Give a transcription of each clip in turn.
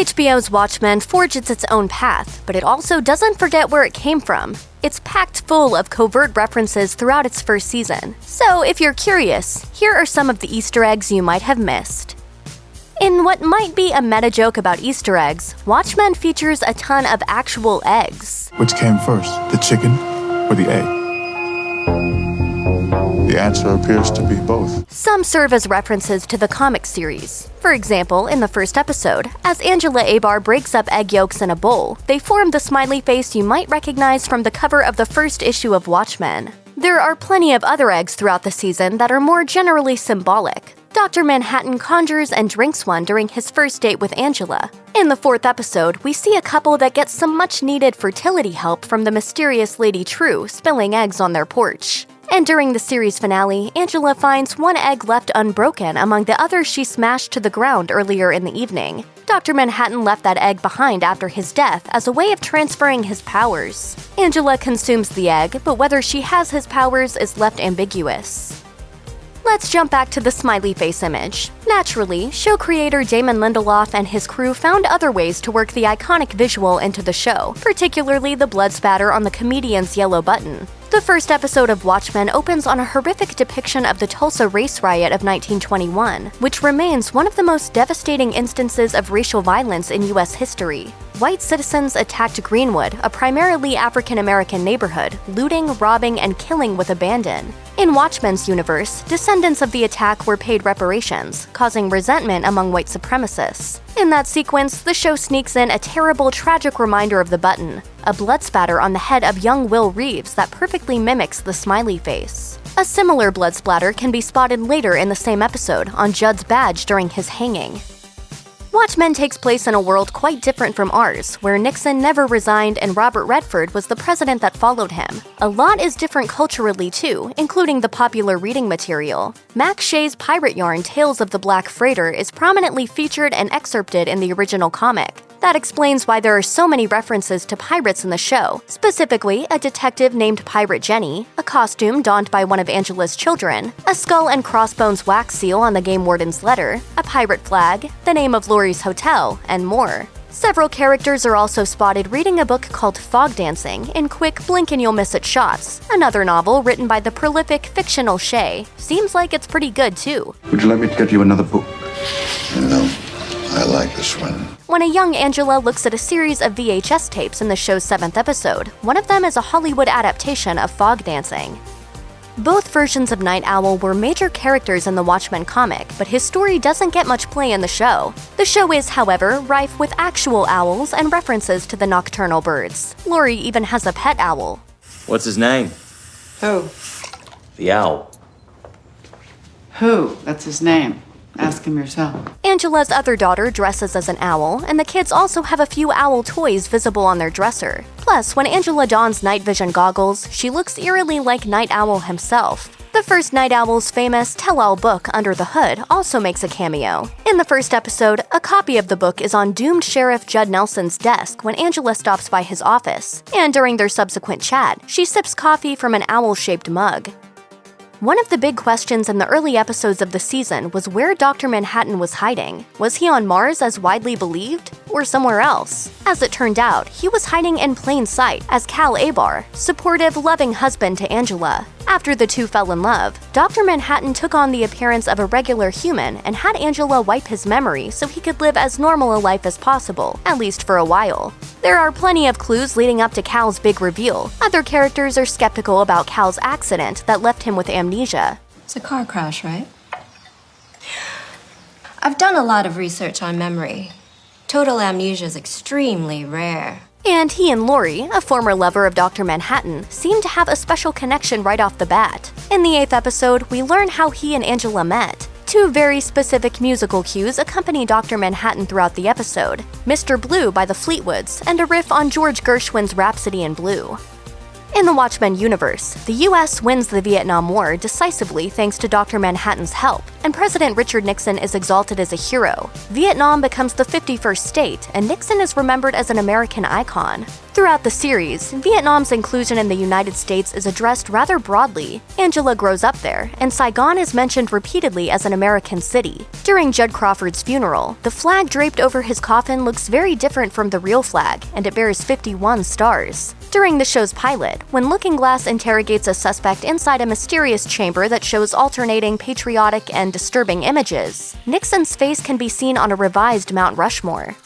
HBO's Watchmen forges its own path, but it also doesn't forget where it came from. It's packed full of covert references throughout its first season, so if you're curious, here are some of the Easter eggs you might have missed. In what might be a meta joke about Easter eggs, Watchmen features a ton of actual eggs. Which came first, the chicken or the egg? The answer appears to be both. Some serve as references to the comic series. For example, in the first episode, as Angela Abar breaks up egg yolks in a bowl, they form the smiley face you might recognize from the cover of the first issue of Watchmen. There are plenty of other eggs throughout the season that are more generally symbolic. Dr. Manhattan conjures and drinks one during his first date with Angela. In the fourth episode, we see a couple that gets some much-needed fertility help from the mysterious Lady True spilling eggs on their porch. And during the series finale, Angela finds one egg left unbroken among the others she smashed to the ground earlier in the evening. Dr. Manhattan left that egg behind after his death as a way of transferring his powers. Angela consumes the egg, but whether she has his powers is left ambiguous. Let's jump back to the smiley face image. Naturally, show creator Damon Lindelof and his crew found other ways to work the iconic visual into the show, particularly the blood spatter on the comedian's yellow button. The first episode of Watchmen opens on a horrific depiction of the Tulsa race riot of 1921, which remains one of the most devastating instances of racial violence in U.S. history. White citizens attacked Greenwood, a primarily African-American neighborhood, looting, robbing, and killing with abandon. In Watchmen's universe, descendants of the attack were paid reparations, causing resentment among white supremacists. In that sequence, the show sneaks in a terrible, tragic reminder of the button, a blood spatter on the head of young Will Reeves that perfectly mimics the smiley face. A similar blood splatter can be spotted later in the same episode on Judd's badge during his hanging. Watchmen takes place in a world quite different from ours, where Nixon never resigned and Robert Redford was the president that followed him. A lot is different culturally too, including the popular reading material. Max Shay's pirate yarn Tales of the Black Freighter is prominently featured and excerpted in the original comic. That explains why there are so many references to pirates in the show, specifically a detective named Pirate Jenny, a costume donned by one of Angela's children, a skull and crossbones wax seal on the game warden's letter, a pirate flag, the name of Laurie's hotel, and more. Several characters are also spotted reading a book called Fog Dancing in quick blink-and-you'll-miss-it shots, another novel written by the prolific fictional Shay. Seems like it's pretty good too. Would you like me to get you another book? No, I like this one. When a young Angela looks at a series of VHS tapes in the show's 7th episode, one of them is a Hollywood adaptation of Fog Dancing. Both versions of Night Owl were major characters in the Watchmen comic, but his story doesn't get much play in the show. The show is, however, rife with actual owls and references to the nocturnal birds. Laurie even has a pet owl. What's his name? Who? The owl. Who? That's his name. Ask him yourself. Angela's other daughter dresses as an owl, and the kids also have a few owl toys visible on their dresser. Plus, when Angela dons night vision goggles, she looks eerily like Night Owl himself. The first Night Owl's famous tell-all book, Under the Hood, also makes a cameo. In the first episode, a copy of the book is on doomed Sheriff Judd Nelson's desk when Angela stops by his office, and during their subsequent chat, she sips coffee from an owl-shaped mug. One of the big questions in the early episodes of the season was where Dr. Manhattan was hiding. Was he on Mars as widely believed, or somewhere else? As it turned out, he was hiding in plain sight as Cal Abar, supportive, loving husband to Angela. After the two fell in love, Dr. Manhattan took on the appearance of a regular human and had Angela wipe his memory so he could live as normal a life as possible, at least for a while. There are plenty of clues leading up to Cal's big reveal. Other characters are skeptical about Cal's accident that left him with amnesia. It's a car crash, right? I've done a lot of research on memory. Total amnesia is extremely rare. And he and Laurie, a former lover of Dr. Manhattan, seem to have a special connection right off the bat. In the 8th episode, we learn how he and Angela met. Two very specific musical cues accompany Dr. Manhattan throughout the episode: Mr. Blue by the Fleetwoods and a riff on George Gershwin's Rhapsody in Blue. In the Watchmen universe, the US wins the Vietnam War decisively thanks to Dr. Manhattan's help. and President Richard Nixon is exalted as a hero. Vietnam becomes the 51st state, and Nixon is remembered as an American icon. Throughout the series, Vietnam's inclusion in the United States is addressed rather broadly. Angela grows up there, and Saigon is mentioned repeatedly as an American city. During Judd Crawford's funeral, the flag draped over his coffin looks very different from the real flag, and it bears 51 stars. During the show's pilot, when Looking Glass interrogates a suspect inside a mysterious chamber that shows alternating patriotic and disturbing images, Nixon's face can be seen on a revised Mount Rushmore.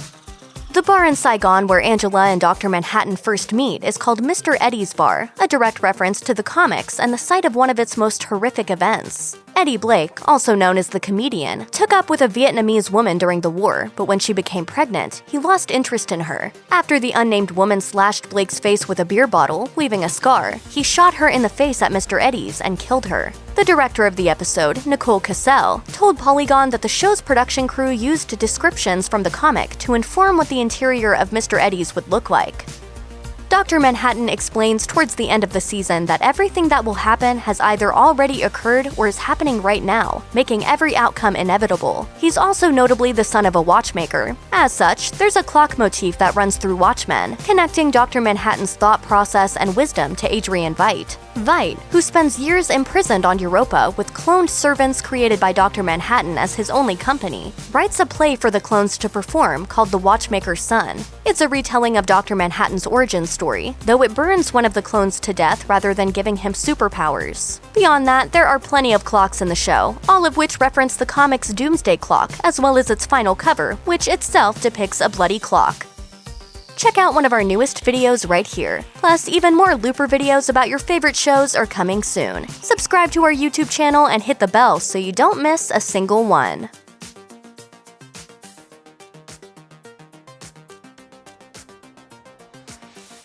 The bar in Saigon where Angela and Dr. Manhattan first meet is called Mr. Eddie's Bar, a direct reference to the comics and the site of one of its most horrific events. Eddie Blake, also known as the comedian, took up with a Vietnamese woman during the war, but when she became pregnant, he lost interest in her. After the unnamed woman slashed Blake's face with a beer bottle, leaving a scar, he shot her in the face at Mr. Eddie's and killed her. The director of the episode, Nicole Cassell, told Polygon that the show's production crew used descriptions from the comic to inform what the interior of Mr. Eddie's would look like. Dr. Manhattan explains towards the end of the season that everything that will happen has either already occurred or is happening right now, making every outcome inevitable. He's also notably the son of a watchmaker. As such, there's a clock motif that runs through Watchmen, connecting Dr. Manhattan's thought process and wisdom to Adrian Veidt. Veidt, who spends years imprisoned on Europa with cloned servants created by Dr. Manhattan as his only company, writes a play for the clones to perform called The Watchmaker's Son. It's a retelling of Dr. Manhattan's origin story, though it burns one of the clones to death rather than giving him superpowers. Beyond that, there are plenty of clocks in the show, all of which reference the comic's Doomsday Clock, as well as its final cover, which itself depicts a bloody clock. Check out one of our newest videos right here. Plus, even more Looper videos about your favorite shows are coming soon. Subscribe to our YouTube channel and hit the bell so you don't miss a single one.